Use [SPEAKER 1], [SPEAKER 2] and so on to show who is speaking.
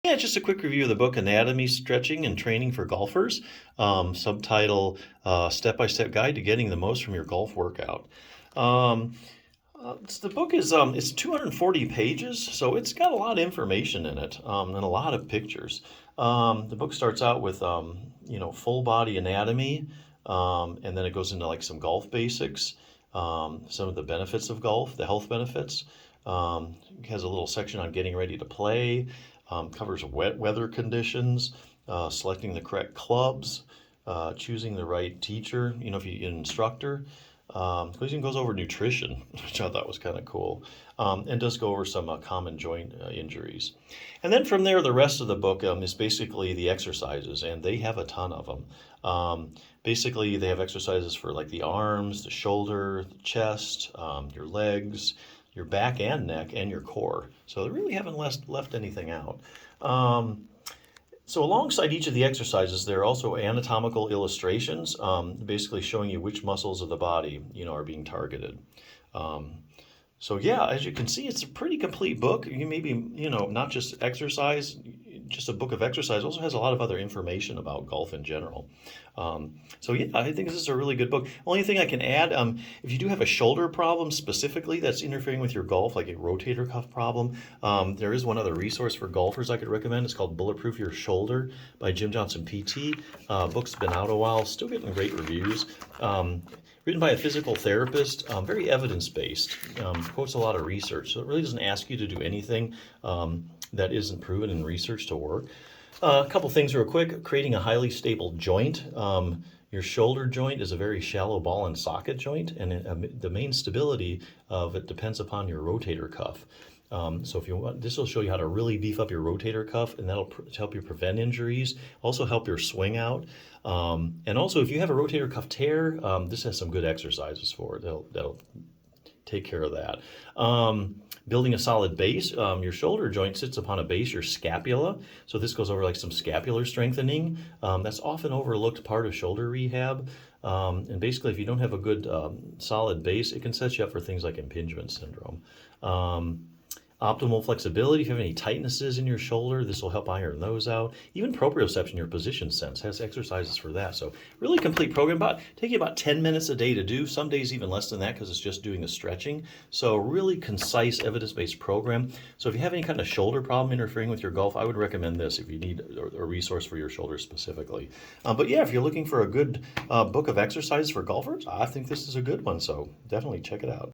[SPEAKER 1] Yeah, just a quick review of the book, Anatomy, Stretching, and Training for Golfers. Subtitle, Step-by-Step Guide to Getting the Most from Your Golf Workout. Um, the book is it's 240 pages, so it's got a lot of information in it, and a lot of pictures. The book starts out with full body anatomy, and then it goes into like some golf basics, some of the benefits of golf, the health benefits. It has a little section on getting ready to play, covers wet weather conditions, selecting the correct clubs, choosing the right teacher, if you're an instructor. It even goes over nutrition, which I thought was kind of cool, and does go over some common joint injuries. And then from there, the rest of the book is basically the exercises, and they have a ton of them. Basically, they have exercises for like the arms, the shoulder, the chest, your legs, your back and neck, and your core. So they really haven't left anything out. So alongside each of the exercises, there are also anatomical illustrations, basically showing you which muscles of the body, are being targeted. So yeah, as you can see, it's a pretty complete book. You maybe, not just exercise, just a book of exercise. It also has a lot of other information about golf in general. So yeah, I think this is a really good book. Only thing I can add, if you do have a shoulder problem specifically that's interfering with your golf, like a rotator cuff problem, there is one other resource for golfers I could recommend. It's called Bulletproof Your Shoulder by Jim Johnson PT. Book's been out a while, still getting great reviews. Written by a physical therapist, very evidence-based, quotes a lot of research. So it really doesn't ask you to do anything that isn't proven in research to work. A couple things real quick. Creating a highly stable joint. Your shoulder joint is a very shallow ball and socket joint, and the main stability of it depends upon your rotator cuff. So if you want, this will show you how to really beef up your rotator cuff, and that'll help you prevent injuries, also help your swing out. And also, if you have a rotator cuff tear, this has some good exercises for it. That'll take care of that. Building a solid base. Your shoulder joint sits upon a base, your scapula. So this goes over like some scapular strengthening. That's often overlooked part of shoulder rehab. And basically, if you don't have a good solid base, it can set you up for things like impingement syndrome. Optimal flexibility. If you have any tightnesses in your shoulder, this will help iron those out. Even proprioception, your position sense, has exercises for that. So really complete program. Take you about 10 minutes a day to do. Some days even less than that because it's just doing the stretching. So really concise, evidence-based program. So if you have any kind of shoulder problem interfering with your golf, I would recommend this if you need a resource for your shoulder specifically. But yeah, if you're looking for a good book of exercises for golfers, I think this is a good one. So definitely check it out.